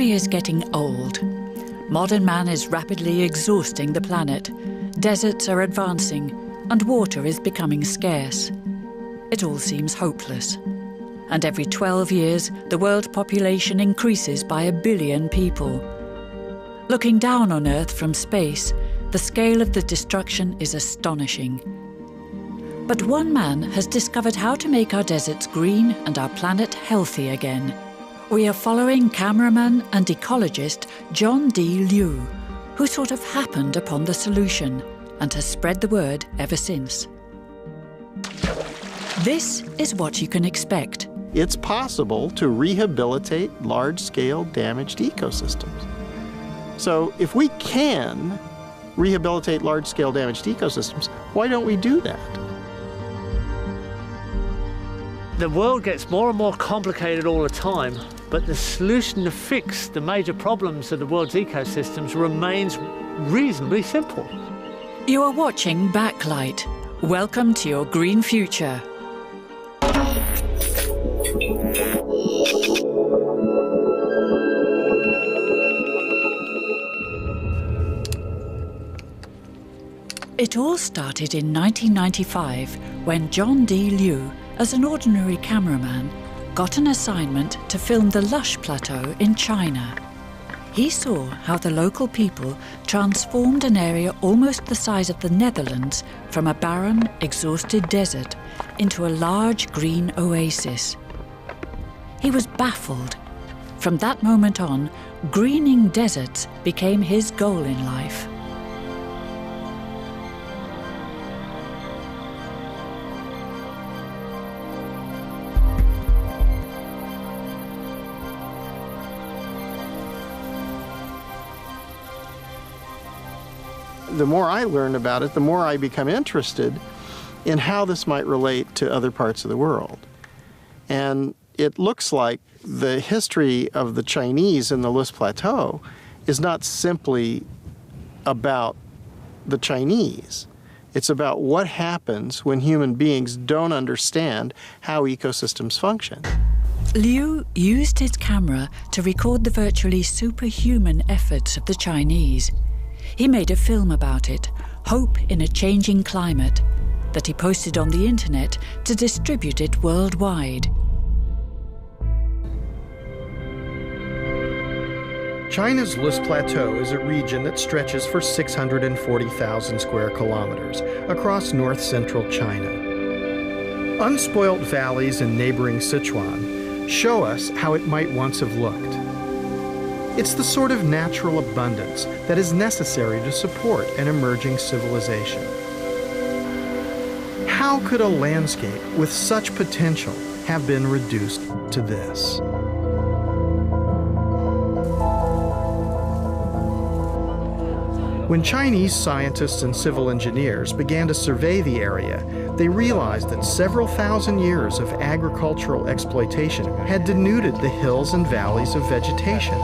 economy is getting old. Modern man is rapidly exhausting the planet. Deserts are advancing, and water is becoming scarce. It all seems hopeless. And every 12 years, the world population increases by 1 billion people. Looking down on Earth from space, the scale of the destruction is astonishing. But one man has discovered how to make our deserts green and our planet healthy again. We are following cameraman and ecologist John D. Liu, who sort of happened upon the solution and has spread the word ever since. This is what you can expect. It's possible to rehabilitate large-scale damaged ecosystems. So if we can rehabilitate large-scale damaged ecosystems, why don't we do that? The world gets more and more complicated all the time, but the solution to fix the major problems of the world's ecosystems remains reasonably simple. You are watching Backlight. Welcome to your green future. It all started in 1995 when John D. Liu, as an ordinary cameraman, got an assignment to film the Lush Plateau in China. He saw how the local people transformed an area almost the size of the Netherlands from a barren, exhausted desert into a large green oasis. He was baffled. From that moment on, greening deserts became his goal in life. The more I learn about it, the more I become interested in how this might relate to other parts of the world. And it looks like the history of the Chinese in the Lush Plateau is not simply about the Chinese. It's about what happens when human beings don't understand how ecosystems function. Liu used his camera to record the virtually superhuman efforts of the Chinese. He made a film about it, Hope in a Changing Climate, that he posted on the internet to distribute it worldwide. China's Lush Plateau is a region that stretches for 640,000 square kilometers across north-central China. Unspoilt valleys in neighboring Sichuan show us how it might once have looked. It's the sort of natural abundance that is necessary to support an emerging civilization. How could a landscape with such potential have been reduced to this? When Chinese scientists and civil engineers began to survey the area, they realized that several thousand years of agricultural exploitation had denuded the hills and valleys of vegetation.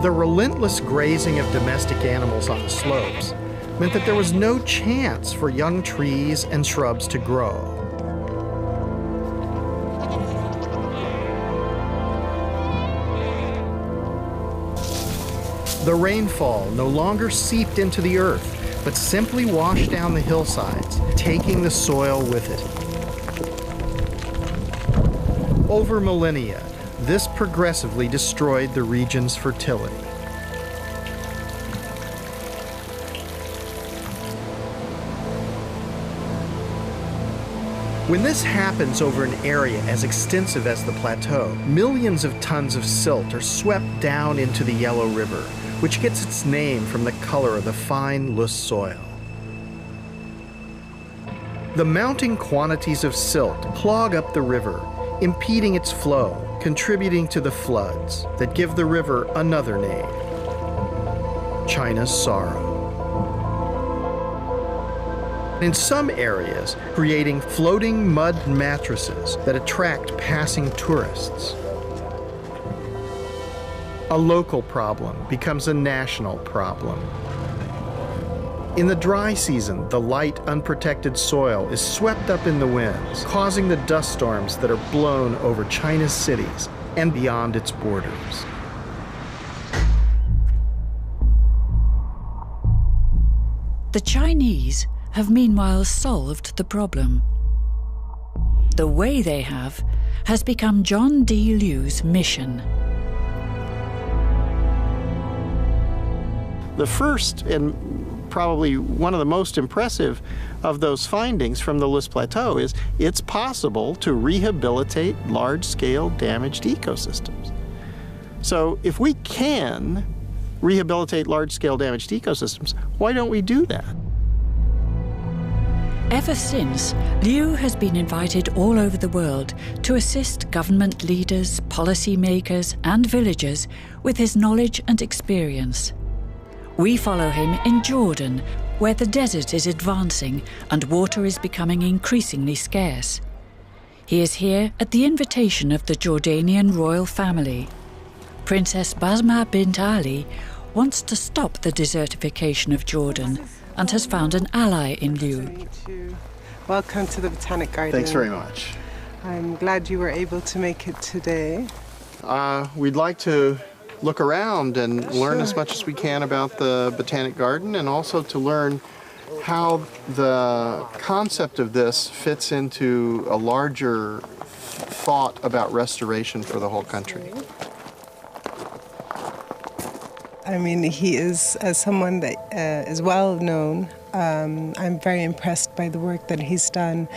The relentless grazing of domestic animals on the slopes meant that there was no chance for young trees and shrubs to grow. The rainfall no longer seeped into the earth, but simply washed down the hillsides, taking the soil with it. Over millennia, this progressively destroyed the region's fertility. When this happens over an area as extensive as the plateau, millions of tons of silt are swept down into the Yellow River, which gets its name from the color of the fine, loose soil. The mounting quantities of silt clog up the river, impeding its flow, contributing to the floods that give the river another name, China's Sorrow. In some areas, creating floating mud mattresses that attract passing tourists. A local problem becomes a national problem. In the dry season, the light, unprotected soil is swept up in the winds, causing the dust storms that are blown over China's cities and beyond its borders. The Chinese have meanwhile solved the problem. The way they have has become John D. Liu's mission. The first and probably one of the most impressive of those findings from the List Plateau is it's possible to rehabilitate large-scale damaged ecosystems. So if we can rehabilitate large-scale damaged ecosystems, why don't we do that? Ever since, Liu has been invited all over the world to assist government leaders, policymakers, and villagers with his knowledge and experience. We follow him in Jordan, where the desert is advancing and water is becoming increasingly scarce. He is here at the invitation of the Jordanian royal family. Princess Basma bint Ali wants to stop the desertification of Jordan and has found an ally in Liu. Welcome to the Botanic Garden. Thanks very much. I'm glad you were able to make it today. We'd like to look around and learn as much as we can about the Botanic Garden, and also to learn how the concept of this fits into a larger thought about restoration for the whole country. I mean, he is, as someone that is well known, I'm very impressed by the work that he's done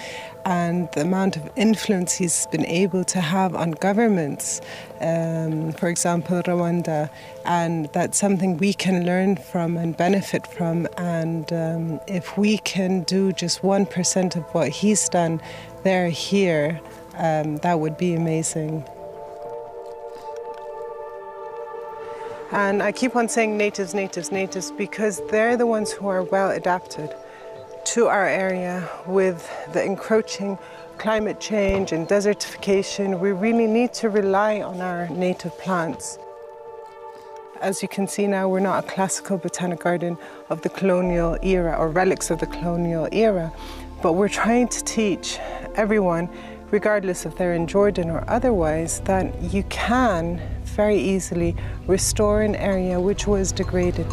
and the amount of influence he's been able to have on governments, for example, Rwanda, and that's something we can learn from and benefit from. And if we can do just 1% of what he's done there, here, that would be amazing. And I keep on saying natives, natives, natives, because they're the ones who are well adapted to our area with the encroaching climate change and desertification. We really need to rely on our native plants. As you can see now, we're not a classical botanic garden of the colonial era or relics of the colonial era, but we're trying to teach everyone, regardless if they're in Jordan or otherwise, that you can very easily restore an area which was degraded.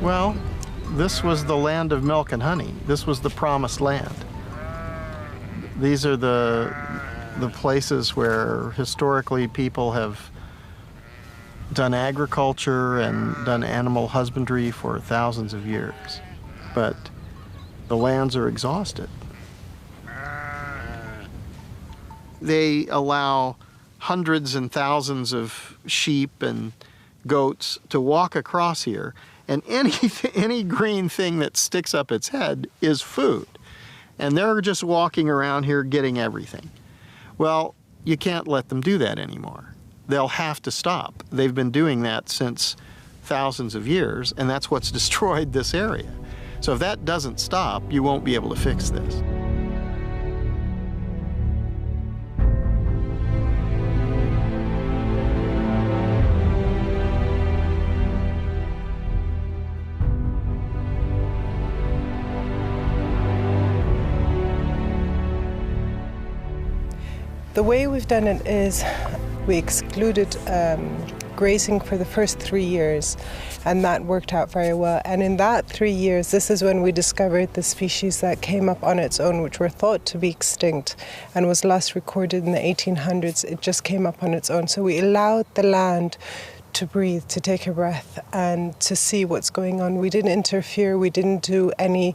Well, this was the land of milk and honey. This was the promised land. These are the places where historically people have done agriculture and done animal husbandry for thousands of years, but the lands are exhausted. They allow hundreds and thousands of sheep and goats to walk across here, and any green thing that sticks up its head is food. And they're just walking around here getting everything. Well, you can't let them do that anymore. They'll have to stop. They've been doing that since thousands of years, and that's what's destroyed this area. So if that doesn't stop, you won't be able to fix this. The way we've done it is we excluded grazing for the first 3 years, and that worked out very well. And in that 3 years, this is when we discovered the species that came up on its own, which were thought to be extinct and was last recorded in the 1800s. It just came up on its own. So we allowed the land to breathe, to take a breath, and to see what's going on. We didn't interfere, we didn't do any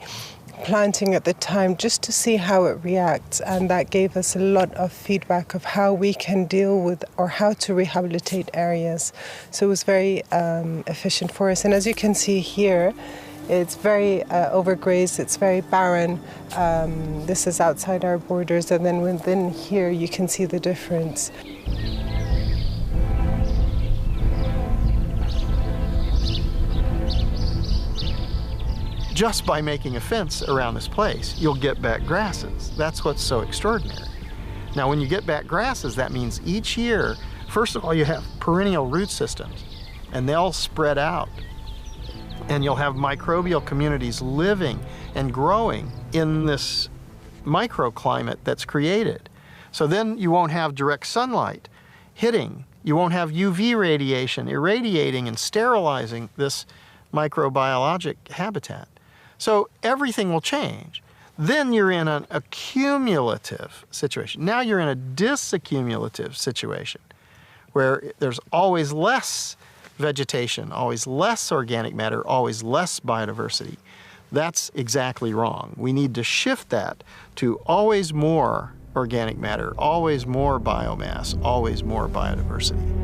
planting at the time, just to see how it reacts, and that gave us a lot of feedback of how we can deal with or how to rehabilitate areas. So it was very efficient for us. And as you can see here, it's very overgrazed, it's very barren. This is outside our borders, and then within here you can see the difference. Just by making a fence around this place, you'll get back grasses. That's what's so extraordinary. Now, when you get back grasses, that means each year, first of all, you have perennial root systems, and they'll spread out And you'll have microbial communities living and growing in this microclimate that's created. So then you won't have direct sunlight hitting. You won't have UV radiation irradiating and sterilizing this microbiologic habitat. So everything will change. Then you're in an accumulative situation. Now you're in a disaccumulative situation where there's always less vegetation, always less organic matter, always less biodiversity. That's exactly wrong. We need to shift that to always more organic matter, always more biomass, always more biodiversity.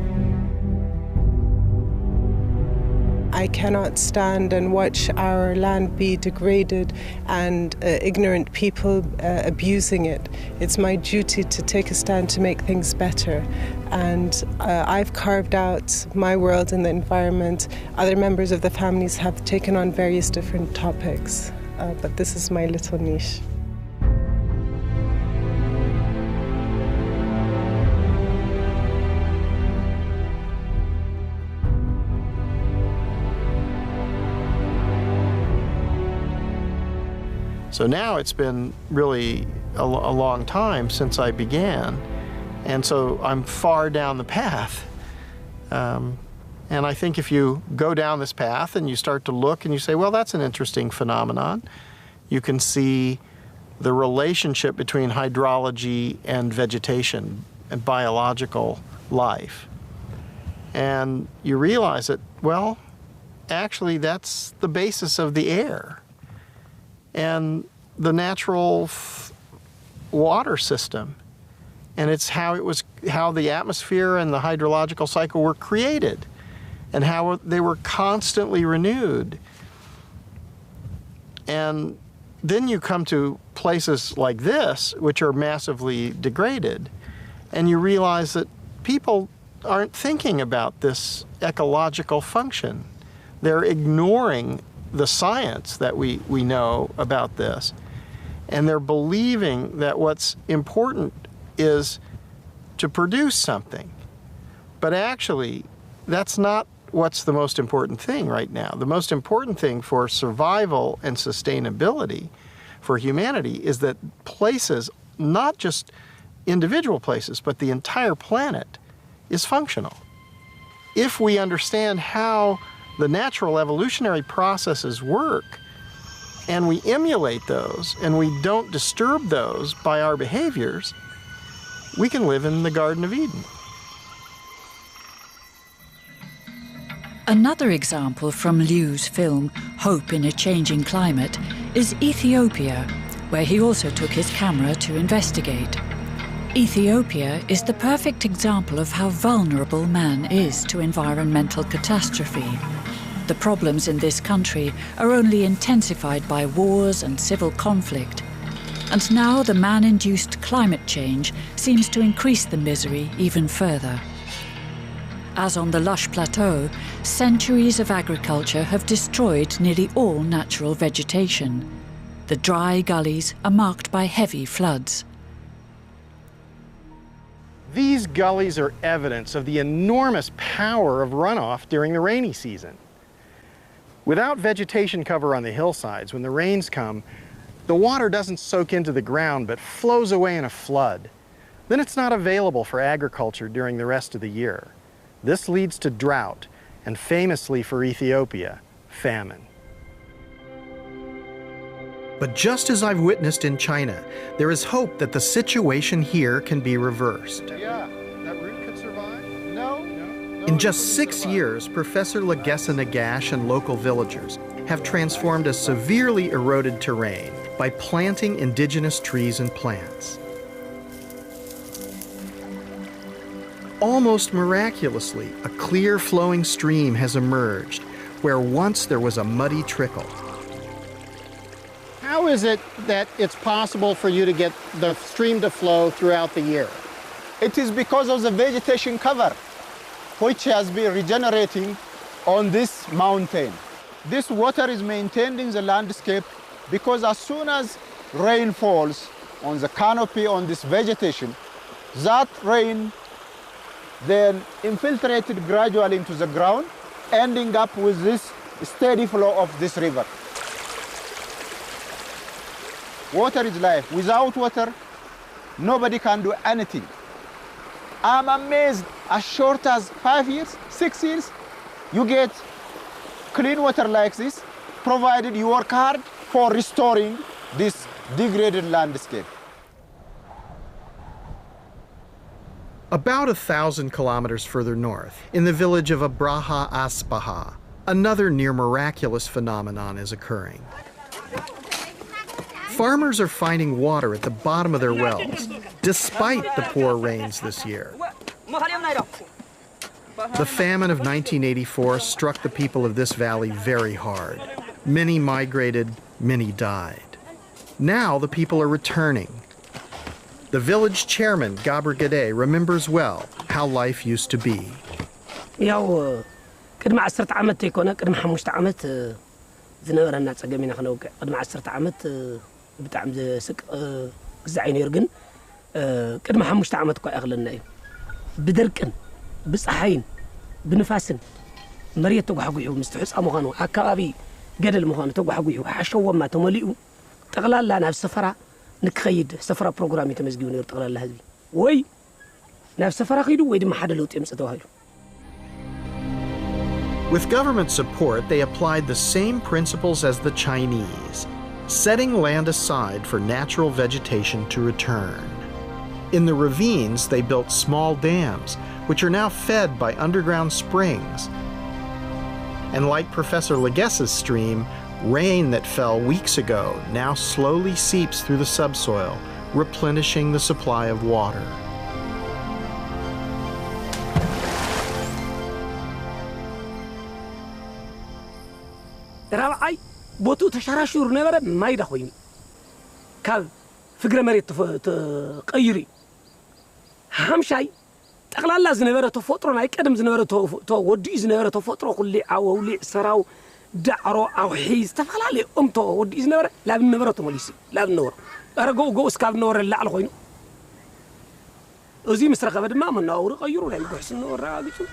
I cannot stand and watch our land be degraded and ignorant people abusing it. It's my duty to take a stand to make things better. And I've carved out my world in the environment. Other members of the families have taken on various different topics, but this is my little niche. So now it's been really a long time since I began, and so I'm far down the path. And I think if you go down this path and you start to look and you say, well, that's an interesting phenomenon, you can see the relationship between hydrology and vegetation and biological life. And you realize that, well, actually that's the basis of the air and the natural water system. And it's how the atmosphere and the hydrological cycle were created and how they were constantly renewed. And then you come to places like this, which are massively degraded, and you realize that people aren't thinking about this ecological function. They're ignoring the science that we know about this, and they're believing that what's important is to produce something. But actually, that's not what's the most important thing right now. The most important thing for survival and sustainability for humanity is that places, not just individual places, but the entire planet is functional. If we understand how the natural evolutionary processes work, and we emulate those, and we don't disturb those by our behaviors, we can live in the Garden of Eden. Another example from Liu's film, Hope in a Changing Climate, is Ethiopia, where he also took his camera to investigate. Ethiopia is the perfect example of how vulnerable man is to environmental catastrophe. The problems in this country are only intensified by wars and civil conflict. And now the man-induced climate change seems to increase the misery even further. As on the lush plateau, centuries of agriculture have destroyed nearly all natural vegetation. The dry gullies are marked by heavy floods. These gullies are evidence of the enormous power of runoff during the rainy season. Without vegetation cover on the hillsides, when the rains come, the water doesn't soak into the ground but flows away in a flood. Then it's not available for agriculture during the rest of the year. This leads to drought, and famously for Ethiopia, famine. But just as I've witnessed in China, there is hope that the situation here can be reversed. Yeah, that root could survive? No. In just 6 years, Professor Legessa Nagash and local villagers have transformed a severely eroded terrain by planting indigenous trees and plants. Almost miraculously, a clear flowing stream has emerged where once there was a muddy trickle. How is it that it's possible for you to get the stream to flow throughout the year? It is because of the vegetation cover, which has been regenerating on this mountain. This water is maintaining the landscape because as soon as rain falls on the canopy, on this vegetation, that rain then infiltrated gradually into the ground, ending up with this steady flow of this river. Water is life. Without water, nobody can do anything. I'm amazed, as short as 5 years, 6 years, you get clean water like this, provided you work hard for restoring this degraded landscape. About 1,000 kilometers further north, in the village of Abraha Asbaha, another near-miraculous phenomenon is occurring. Farmers are finding water at the bottom of their wells, despite the poor rains this year. The famine of 1984 struck the people of this valley very hard. Many migrated, many died. Now the people are returning. The village chairman, Gabr Gade, remembers well how life used to be. ቅድሚ 10 ዓመት ይኮነ ቅድሚ 5 ዓመት ዝነበረና ጸገም ኢና ክነውቅዕ ቅድሚ 10 ዓመት ብጣዕሚ ዝስቅ ግዛዕ ነይሩ ግን ቅድሚ 5 ዓመት እኳ ያኽለና እዩ ብድርቅን ብፀሓይን ብንፋስን መሬት ተጓሕጉሑ ምስ ትሕፃ ምዃኑ ኣከባቢ ገደል ምዃኑ ተጓሕጉሑ ሓሸወማ ተመሊኡ ጠቕላላ ናብ ሰፈራ ንክኸይድ ሰፈራ ፕሮግራም የተመዝጊቡ ነይሩ ጠቕላላ ህዝቢ ወይ ናብ ሰፈራ ኺዱ ወይ ድማ ሓደ ለውጥ የምፅእ ተባሂሉ With government support, they applied the same principles as the Chinese, setting land aside for natural vegetation to return. In the ravines, they built small dams, which are now fed by underground springs. And like Professor Leges's stream, rain that fell weeks ago now slowly seeps through the subsoil, replenishing the supply of water. رابعي بوتو تشراشور نبرة ما يدخويني كاب فكرة مريت تقيري همشاي تقلال لا زنبرة تفطرنا يقدم زنبرة تو ودي زنبرة تفطر كل عو ولي سراو دعرو أو حيز تفعل تو ودي زنبرة لا بالنبرة تمليسي لا بالنور أرجو جو اسكاب نور لا على خوينو أزي مسرقة بدل ما من نور غيروا لا يبغى حسن نور راجعوا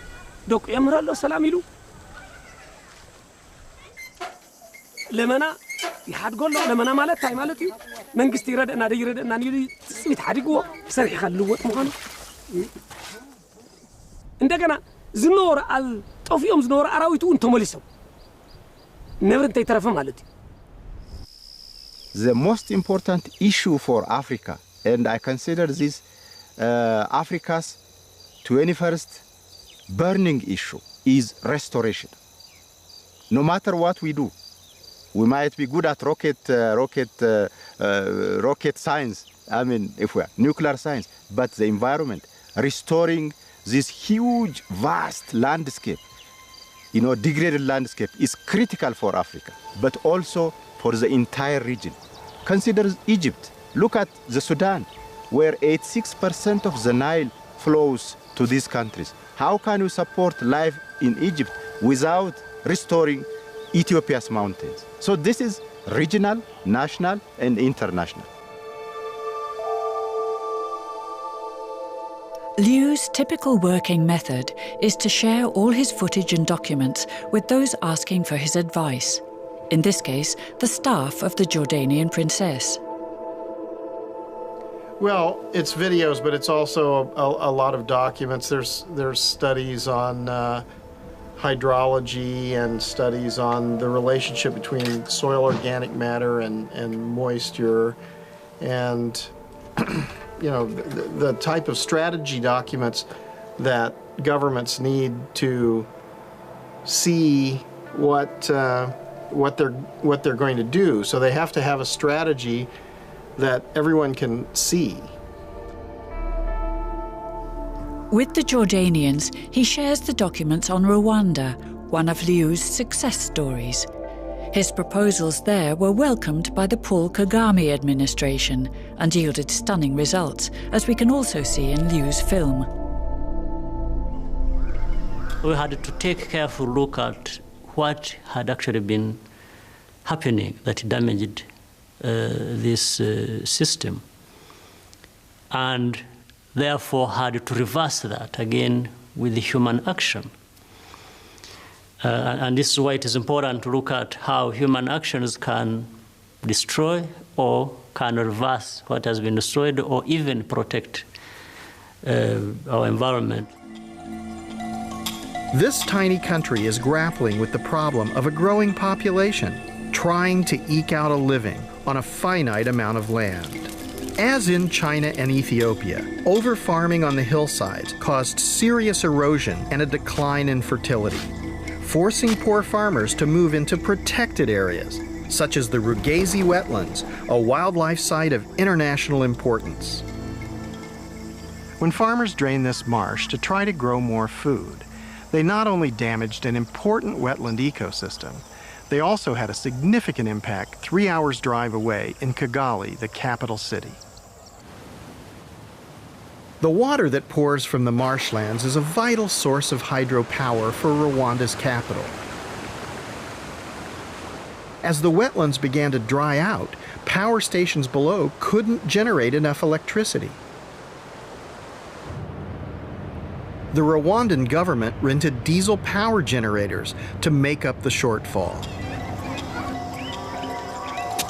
دوك يمر الله سلام يلو لمنا يحد قول له لمنا مالت هاي مالتي من قست يرد أنا يرد أنا يريد سميت حد يقوى سريع خلوه مخانو عندنا زنور على توفيهم زنور أراويتو أنتم مليسوا نبرد تيترفهم مالتي. The most important issue for Africa, and I consider this Africa's 21st burning issue, is restoration. No matter what we do, we might be good at rocket science, I mean, if we are nuclear science, but the environment, restoring this huge, vast landscape, degraded landscape is critical for Africa, but also for the entire region. Consider Egypt. Look at the Sudan, where 86% of the Nile flows to these countries. How can you support life in Egypt without restoring Ethiopia's mountains? So this is regional, national, and international. Liu's typical working method is to share all his footage and documents with those asking for his advice. In this case, the staff of the Jordanian princess. Well, it's videos, but it's also a lot of documents. There's studies on hydrology and studies on the relationship between soil organic matter and moisture, and the type of strategy documents that governments need to see what they're going to do. So they have to have a strategy that everyone can see. With the Jordanians, he shares the documents on Rwanda, one of Liu's success stories. His proposals there were welcomed by the Paul Kagame administration and yielded stunning results, as we can also see in Liu's film. We had to take a careful look at what had actually been happening that damaged this system, and therefore had to reverse that again with the human action. And this is why it is important to look at how human actions can destroy or can reverse what has been destroyed or even protect our environment. This tiny country is grappling with the problem of a growing population, trying to eke out a living on a finite amount of land. As in China and Ethiopia, over-farming on the hillsides caused serious erosion and a decline in fertility, forcing poor farmers to move into protected areas, such as the Rwanda wetlands, a wildlife site of international importance. When farmers drained this marsh to try to grow more food, they not only damaged an important wetland ecosystem, they also had a significant impact 3 hours' drive away in Kigali, the capital city. The water that pours from the marshlands is a vital source of hydropower for Rwanda's capital. As the wetlands began to dry out, power stations below couldn't generate enough electricity. The Rwandan government rented diesel power generators to make up the shortfall.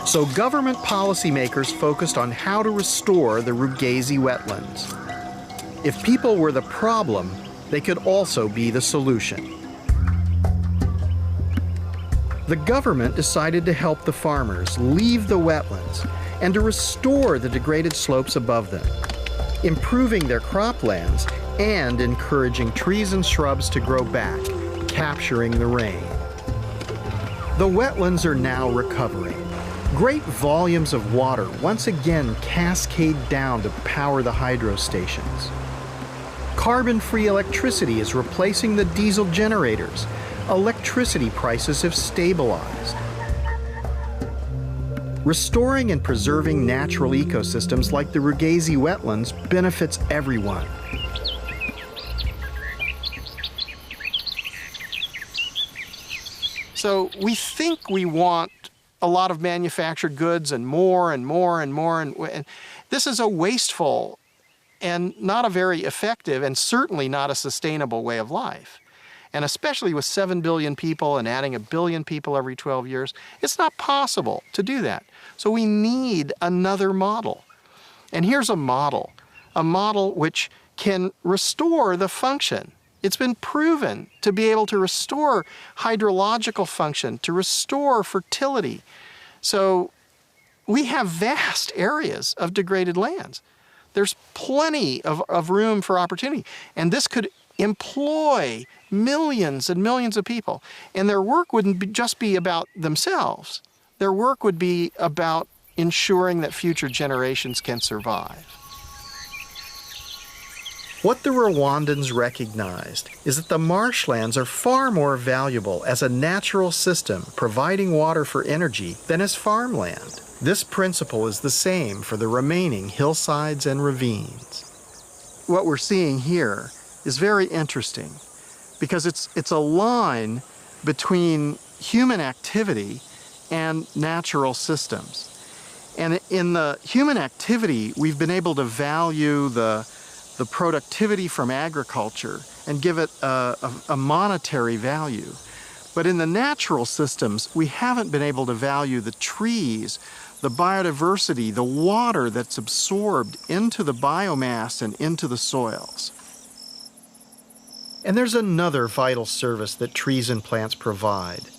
So government policymakers focused on how to restore the Rwanda wetlands. If people were the problem, they could also be the solution. The government decided to help the farmers leave the wetlands and to restore the degraded slopes above them, improving their croplands and encouraging trees and shrubs to grow back, capturing the rain. The wetlands are now recovering. Great volumes of water once again cascade down to power the hydro stations. Carbon-free electricity is replacing the diesel generators. Electricity prices have stabilized. Restoring and preserving natural ecosystems like the Rwanda wetlands benefits everyone. So we think we want a lot of manufactured goods and more and more and more, and this is a wasteful and not a very effective and certainly not a sustainable way of life. And especially with 7 billion people and adding 1 billion people every 12 years, it's not possible to do that. So we need another model. And here's a model which can restore the function. It's been proven to be able to restore hydrological function, to restore fertility. So we have vast areas of degraded lands. There's plenty of room for opportunity. And this could employ millions and millions of people. And their work wouldn't just be about themselves. Their work would be about ensuring that future generations can survive. What the Rwandans recognized is that the marshlands are far more valuable as a natural system providing water for energy than as farmland. This principle is the same for the remaining hillsides and ravines. What we're seeing here is very interesting because it's a line between human activity and natural systems. And in the human activity, we've been able to value the productivity from agriculture and give it a monetary value. But in the natural systems, we haven't been able to value the trees, the biodiversity, the water that's absorbed into the biomass and into the soils. And there's another vital service that trees and plants provide: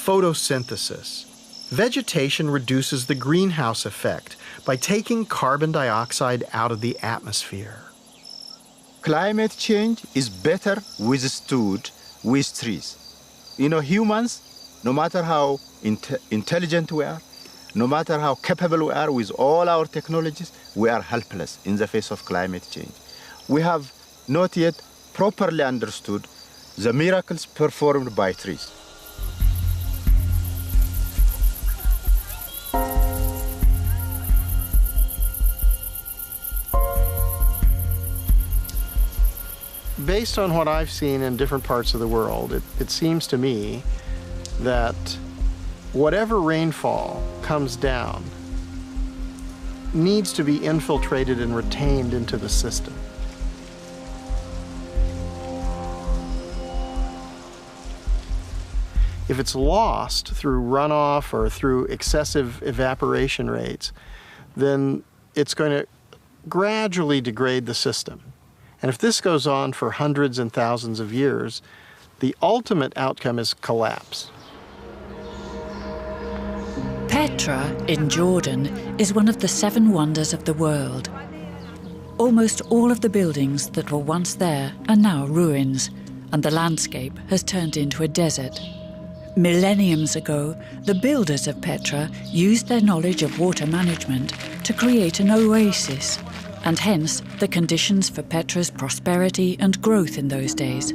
photosynthesis. Vegetation reduces the greenhouse effect by taking carbon dioxide out of the atmosphere. Climate change is better withstood with trees. You know, humans, no matter how intelligent we are, no matter how capable we are with all our technologies, we are helpless in the face of climate change. We have not yet properly understood the miracles performed by trees. Based on what I've seen in different parts of the world, it seems to me that whatever rainfall comes down needs to be infiltrated and retained into the system. if it's lost through runoff or through excessive evaporation rates, then it's going to gradually degrade the system. And if this goes on for hundreds and thousands of years, the ultimate outcome is collapse. Petra in Jordan is one of the 7 wonders of the world. Almost all of the buildings that were once there are now ruins, and the landscape has turned into a desert. Millenniums ago, the builders of Petra used their knowledge of water management to create an oasis, and hence the conditions for Petra's prosperity and growth in those days.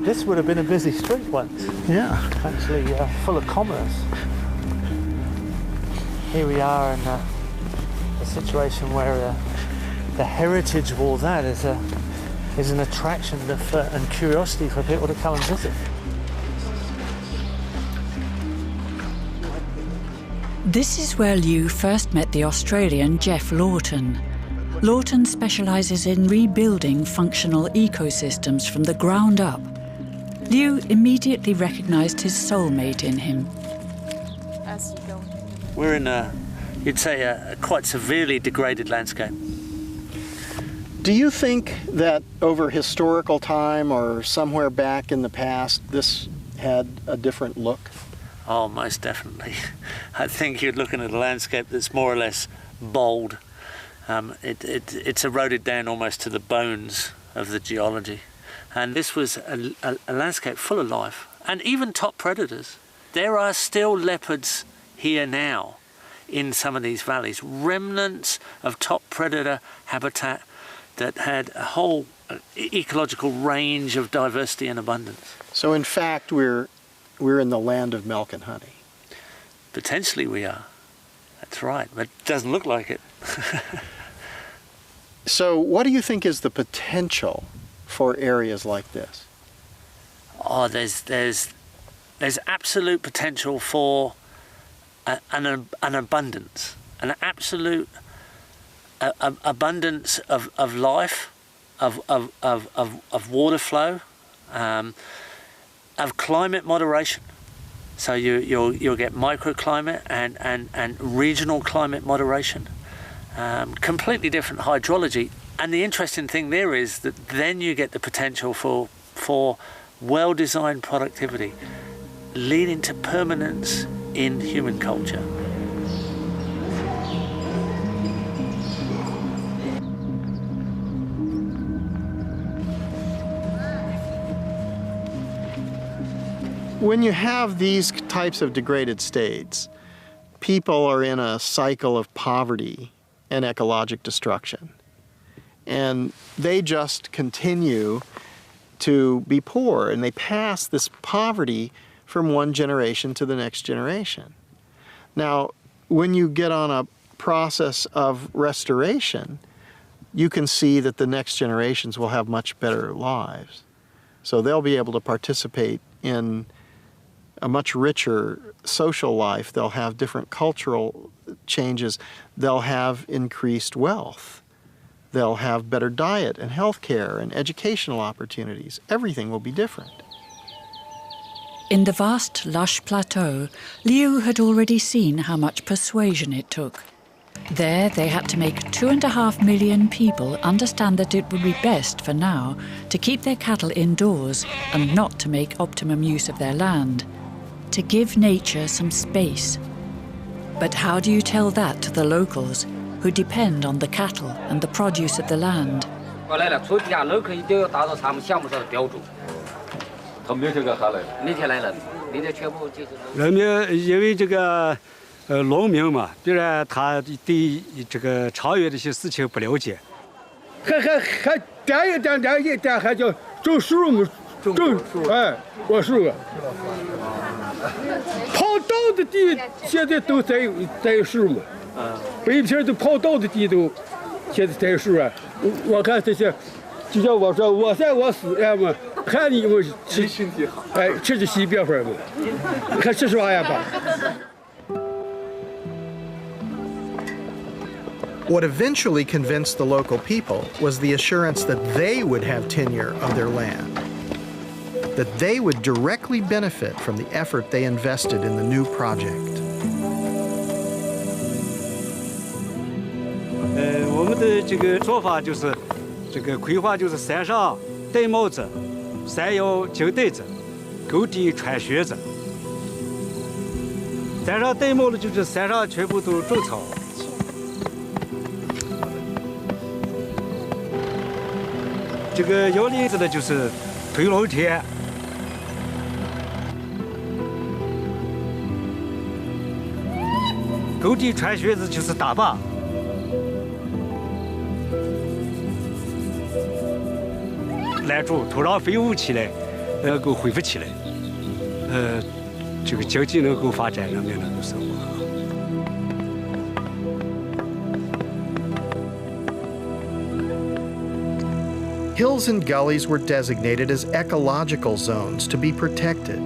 This would have been a busy street once. Yeah. Actually full of commerce. Here we are in a situation where the heritage of all that is an attraction and curiosity for people to come and visit. This is where Liu first met the Australian Geoff Lawton. Lawton specialises in rebuilding functional ecosystems from the ground up. Liu immediately recognised his soulmate in him. We're in you'd say, a quite severely degraded landscape. Do you think that over historical time or somewhere back in the past, this had a different look? Oh, most definitely. I think you're looking at a landscape that's more or less bald. It's eroded down almost to the bones of the geology. And this was a landscape full of life, and even top predators. There are still leopards here now in some of these valleys, remnants of top predator habitat that had a whole ecological range of diversity and abundance. So in fact, we're in the land of milk and honey. Potentially we are. That's right, but it doesn't look like it. So what do you think is the potential for areas like this? Oh, there's absolute potential for an abundance, an absolute abundance of life, of water flow, of climate moderation. So you'll get microclimate and regional climate moderation, completely different hydrology. And the interesting thing there is that then you get the potential for well-designed productivity, leading to permanence in human culture. When you have these types of degraded states, people are in a cycle of poverty and ecologic destruction. And they just continue to be poor, and they pass this poverty from one generation to the next generation. Now, when you get on a process of restoration, you can see that the next generations will have much better lives. So they'll be able to participate in a much richer social life. They'll have different cultural changes. They'll have increased wealth. They'll have better diet and health care and educational opportunities. Everything will be different. In the vast, lush plateau, Liu had already seen how much persuasion it took. There, they had to make 2.5 million people understand that it would be best for now to keep their cattle indoors and not to make optimum use of their land, to give nature some space. But how do you tell that to the locals who depend on the cattle and the produce of the land? What eventually convinced the local people was the assurance that they would have tenure of their land. that they would directly benefit from the effort they invested in the new project. 我们的这个做法就是，这个规划就是山上戴帽子，山腰紧带着，沟底穿靴子。山上戴帽子就是山上全部都种草。这个摇铃子的就是推老天。沟底穿靴子就是打靶。 拦住土壤废物起来，能够恢复起来，这个经济能够发展，人民能够生活。 Hills and gullies were designated as ecological zones to be protected.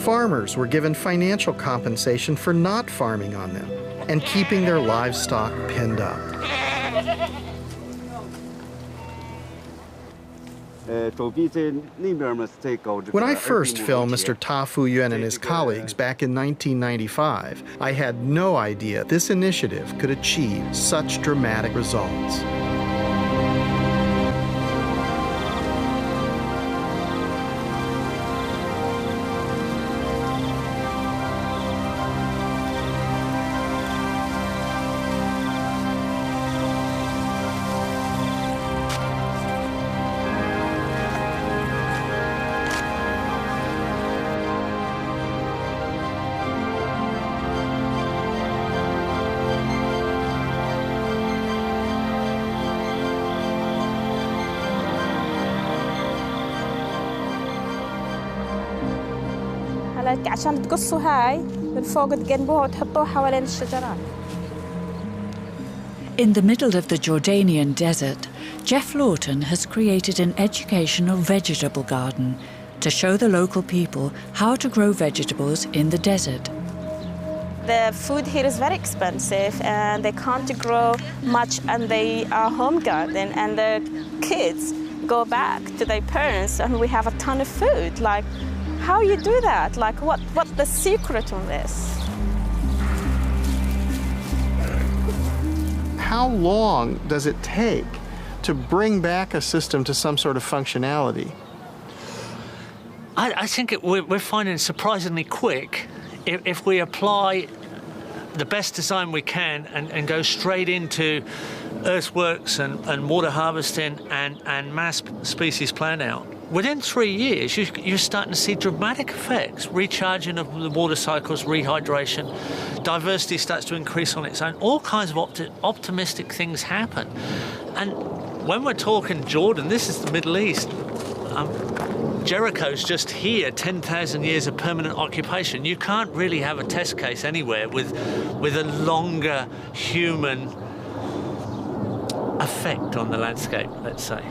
Farmers were given financial compensation for not farming on them and keeping their livestock penned up. When I first filmed Mr. Ta Fu-Yuan and his colleagues back in 1995, I had no idea this initiative could achieve such dramatic results. عشان تقصوا هاي من فوق تجنبوها وتحطوها حوالين الشجرات. In the middle of the Jordanian desert, Geoff Lawton has created an educational vegetable garden to show the local people how to grow vegetables in the desert. The food here is very expensive and they can't grow much and they are home garden and the kids go back to their parents and we have a ton of food. Like, how you do that? Like, what's the secret on this? How long does it take to bring back a system to some sort of functionality? I think we're finding surprisingly quick if we apply the best design we can and go straight into earthworks and water harvesting and mass species plan out. Within 3 years, you're starting to see dramatic effects, recharging of the water cycles, rehydration, diversity starts to increase on its own, all kinds of optimistic things happen. And when we're talking Jordan, this is the Middle East, Jericho's just here, 10,000 years of permanent occupation. You can't really have a test case anywhere with a longer human effect on the landscape, let's say.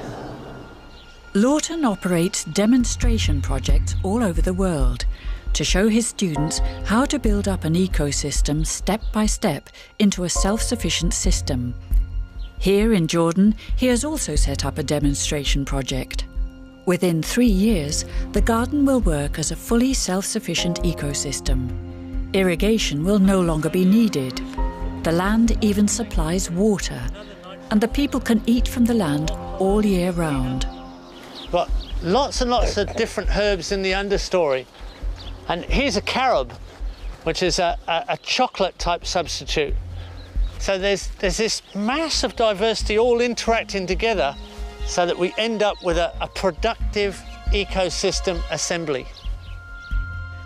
Lawton operates demonstration projects all over the world to show his students how to build up an ecosystem step by step into a self-sufficient system. Here in Jordan, he has also set up a demonstration project. Within 3 years, the garden will work as a fully self-sufficient ecosystem. Irrigation will no longer be needed. The land even supplies water, and the people can eat from the land all year round. Got lots and lots of different herbs in the understory. And here's a carob, which is a chocolate type substitute. So there's this massive diversity all interacting together so that we end up with a productive ecosystem assembly.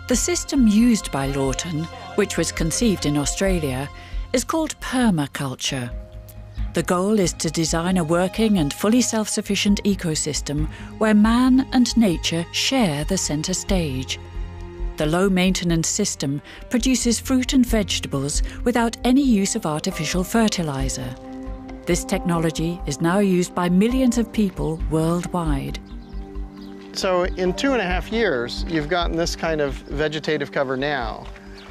The system used by Lawton, which was conceived in Australia, is called permaculture. The goal is to design a working and fully self-sufficient ecosystem where man and nature share the centre stage. The low-maintenance system produces fruit and vegetables without any use of artificial fertiliser. This technology is now used by millions of people worldwide. So in 2.5 years, you've gotten this kind of vegetative cover now.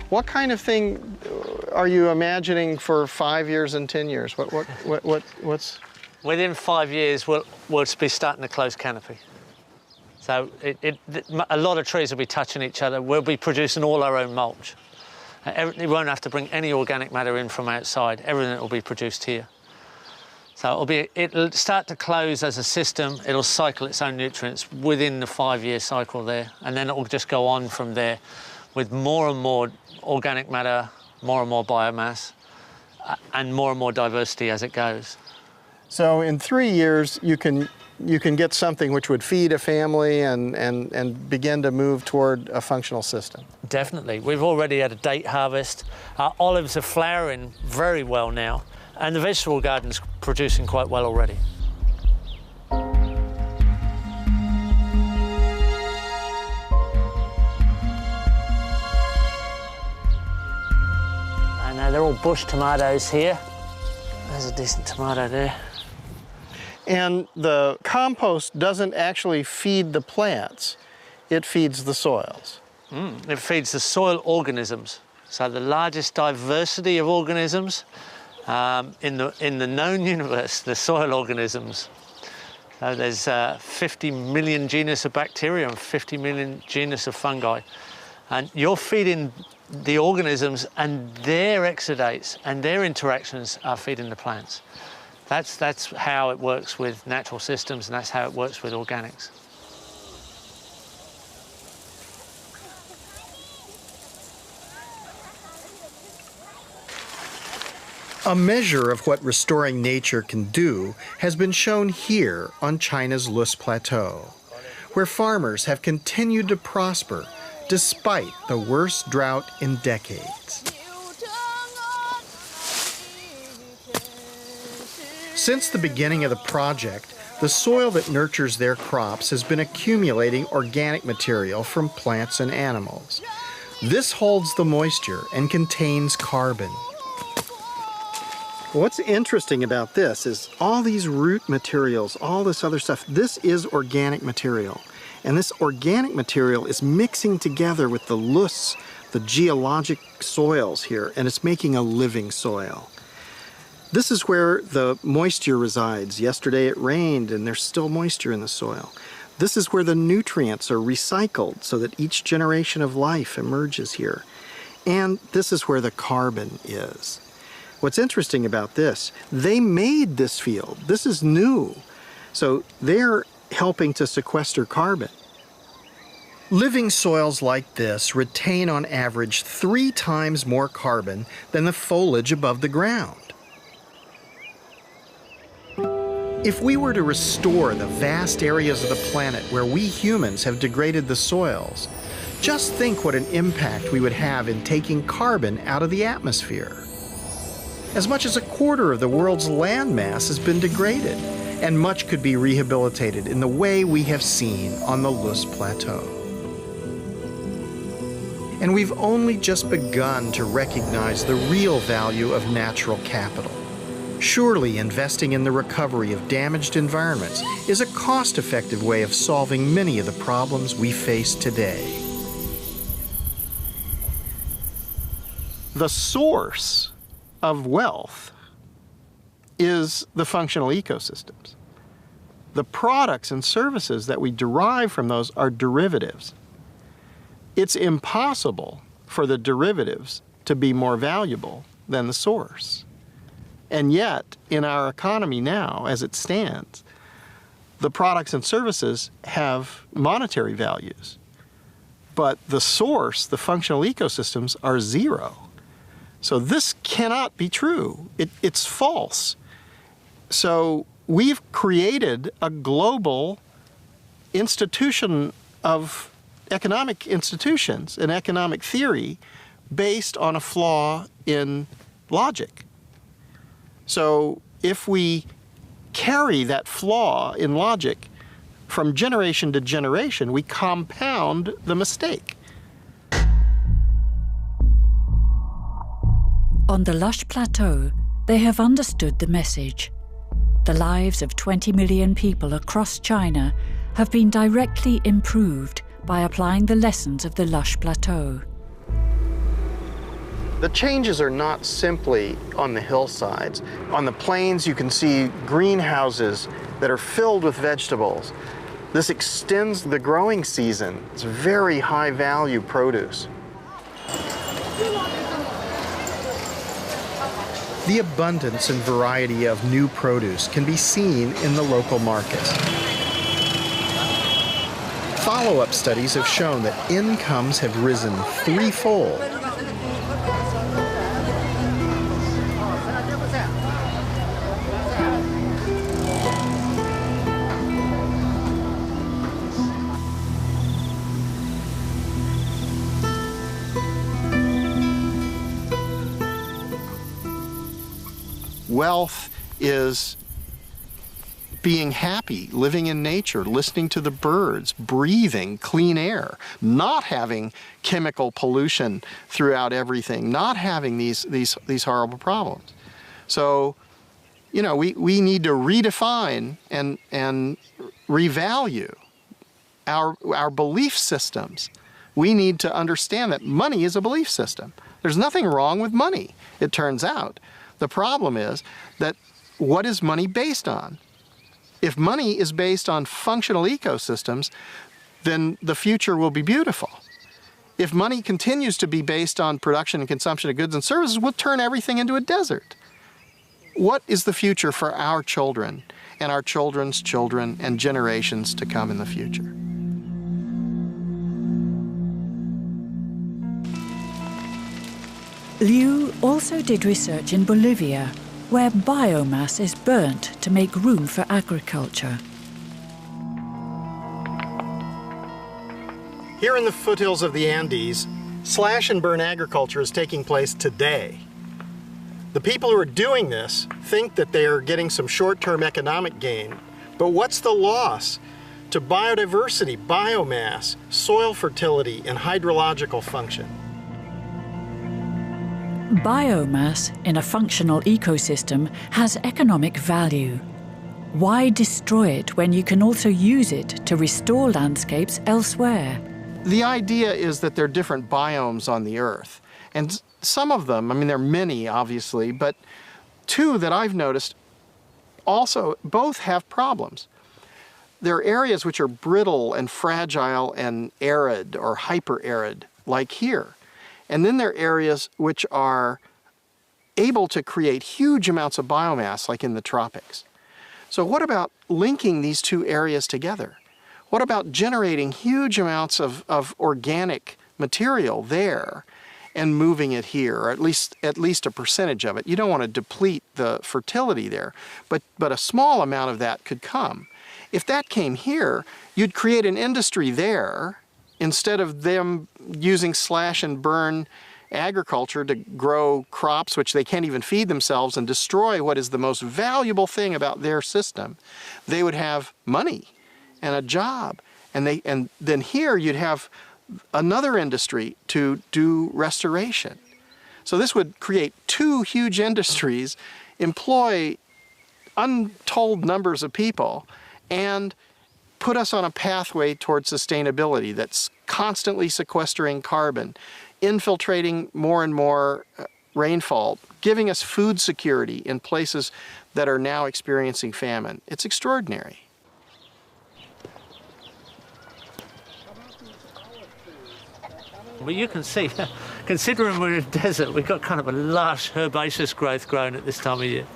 What kind of thing are you imagining for 5 years and 10 years? What's? Within 5 years, we'll be starting a closed canopy. So a lot of trees will be touching each other. We'll be producing all our own mulch. We won't have to bring any organic matter in from outside. Everything will be produced here. So it'll start to close as a system. It'll cycle its own nutrients within the 5-year cycle there, and then it will just go on from there with more and more organic matter, more and more biomass, and more diversity as it goes. So in 3 years, you can get something which would feed a family and begin to move toward a functional system. Definitely. We've already had a date harvest. Our olives are flowering very well now, and the vegetable garden's producing quite well already. And they're all bush tomatoes here. There's a decent tomato there. And the compost doesn't actually feed the plants, it feeds the soils. It feeds the soil organisms. So the largest diversity of organisms in the known universe, the soil organisms. So there's 50 million genus of bacteria and 50 million genus of fungi. And you're feeding the organisms, and their exudates and their interactions are feeding the plants. That's how it works with natural systems, and that's how it works with organics. A measure of what restoring nature can do has been shown here on China's Lus Plateau, where farmers have continued to prosper despite the worst drought in decades. Since the beginning of the project, the soil that nurtures their crops has been accumulating organic material from plants and animals. This holds the moisture and contains carbon. What's interesting about this is all these root materials, all this other stuff, this is organic material. And this organic material is mixing together with the loess, the geologic soils here, and it's making a living soil. This is where the moisture resides. Yesterday it rained and there's still moisture in the soil. This is where the nutrients are recycled so that each generation of life emerges here. And this is where the carbon is. What's interesting about this, they made this field. This is new. So they're helping to sequester carbon. Living soils like this retain on average 3 times more carbon than the foliage above the ground. If we were to restore the vast areas of the planet where we humans have degraded the soils, just think what an impact we would have in taking carbon out of the atmosphere. As much as 1/4 of the world's landmass has been degraded, and much could be rehabilitated in the way we have seen on the Lus Plateau. And we've only just begun to recognize the real value of natural capital. Surely investing in the recovery of damaged environments is a cost-effective way of solving many of the problems we face today. The source of wealth is the functional ecosystems. The products and services that we derive from those are derivatives. It's impossible for the derivatives to be more valuable than the source. And yet, in our economy now, as it stands, the products and services have monetary values. But the source, the functional ecosystems, are zero. So this cannot be true. It's false. So we've created a global institution of economic institutions, an economic theory based on a flaw in logic. So if we carry that flaw in logic from generation to generation, we compound the mistake. On the lush plateau, they have understood the message. The lives of 20 million people across China have been directly improved by applying the lessons of the lush plateau. The changes are not simply on the hillsides. On the plains, you can see greenhouses that are filled with vegetables. This extends the growing season. It's very high value produce. The abundance and variety of new produce can be seen in the local markets. Follow-up studies have shown that incomes have risen threefold. Wealth is being happy, living in nature, listening to the birds, breathing clean air, not having chemical pollution throughout everything, not having these horrible problems. So, you know, we need to redefine and revalue our belief systems. We need to understand that money is a belief system. There's nothing wrong with money, it turns out. The problem is that what is money based on? If money is based on functional ecosystems, then the future will be beautiful. If money continues to be based on production and consumption of goods and services, we'll turn everything into a desert. What is the future for our children and our children's children and generations to come in the future? Liu also did research in Bolivia, where biomass is burnt to make room for agriculture. Here in the foothills of the Andes, slash and burn agriculture is taking place today. The people who are doing this think that they are getting some short-term economic gain, but what's the loss to biodiversity, biomass, soil fertility, and hydrological function? Biomass in a functional ecosystem has economic value. Why destroy it when you can also use it to restore landscapes elsewhere? The idea is that there are different biomes on the Earth. And some of them, I mean, there are many, obviously, but two that I've noticed also both have problems. There are areas which are brittle and fragile and arid or hyper-arid, like here. And then there are areas which are able to create huge amounts of biomass, like in the tropics. So what about linking these two areas together? What about generating huge amounts of organic material there and moving it here, or at least a percentage of it? You don't want to deplete the fertility there, but a small amount of that could come. If that came here, you'd create an industry there, instead of them using slash and burn agriculture to grow crops which they can't even feed themselves and destroy what is the most valuable thing about their system, they would have money and a job. And then here you'd have another industry to do restoration. So this would create two huge industries, employ untold numbers of people, and put us on a pathway towards sustainability that's constantly sequestering carbon, infiltrating more and more rainfall, giving us food security in places that are now experiencing famine. It's extraordinary. Well, you can see, considering we're in a desert, we've got kind of a lush herbaceous growth growing at this time of year.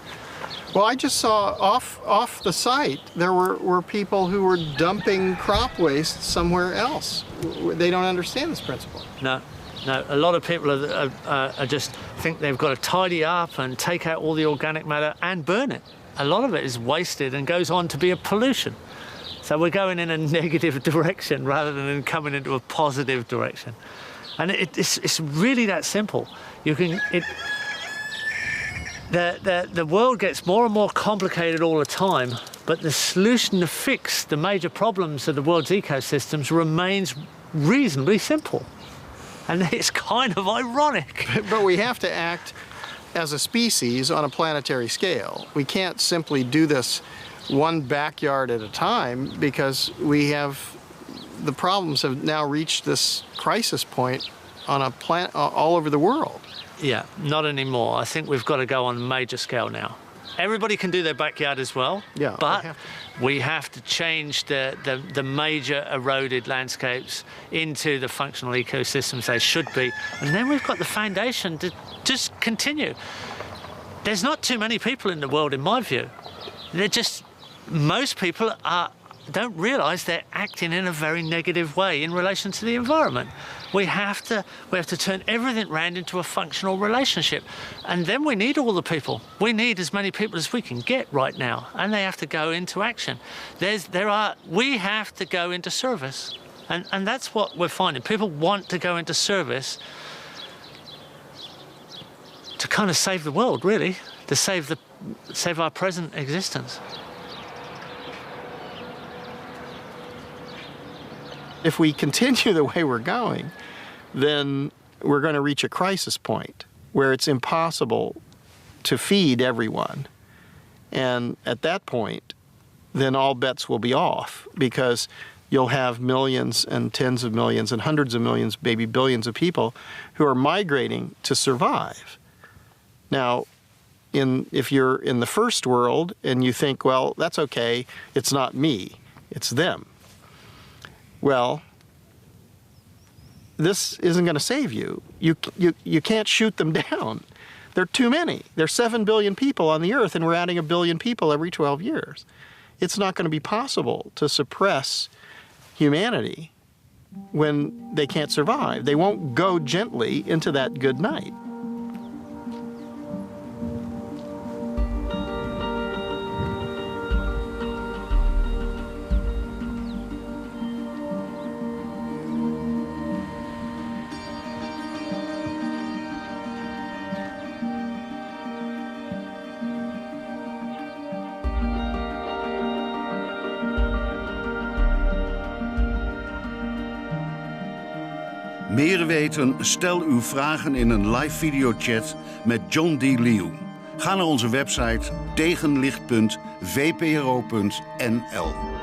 Well, I just saw off the site, there were people who were dumping crop waste somewhere else. They don't understand this principle. No, a lot of people are just think they've got to tidy up and take out all the organic matter and burn it. A lot of it is wasted and goes on to be a pollution. So we're going in a negative direction rather than coming into a positive direction. And it's really that simple. The world gets more and more complicated all the time, but the solution to fix the major problems of the world's ecosystems remains reasonably simple. And it's kind of ironic. But we have to act as a species on a planetary scale. We can't simply do this one backyard at a time, because the problems have now reached this crisis point on a planet all over the world. Yeah, not anymore. I think we've got to go on a major scale now. Everybody can do their backyard as well, Yeah, but we have to change the major eroded landscapes into the functional ecosystems they should be. And then we've got the foundation to just continue. There's not too many people in the world, in my view. Most people don't realise they're acting in a very negative way in relation to the environment. We have to turn everything round into a functional relationship, and then we need all the people. We need as many people as we can get right now, and they have to go into action. We have to go into service, and that's what we're finding. People want to go into service to kind of save the world, really, to save our present existence. If we continue the way we're going, then we're going to reach a crisis point where it's impossible to feed everyone. And at that point, then all bets will be off, because you'll have millions and tens of millions and hundreds of millions, maybe billions of people who are migrating to survive. Now, if you're in the first world and you think, well, that's okay, it's not me, it's them. Well, this isn't going to save you. You can't shoot them down. There are too many. There's 7 billion people on the earth, and we're adding 1 billion people every 12 years. It's not going to be possible to suppress humanity when they can't survive. They won't go gently into that good night. Meer weten? Stel uw vragen in een live videochat met John D. Liu. Ga naar onze website tegenlicht.vpro.nl.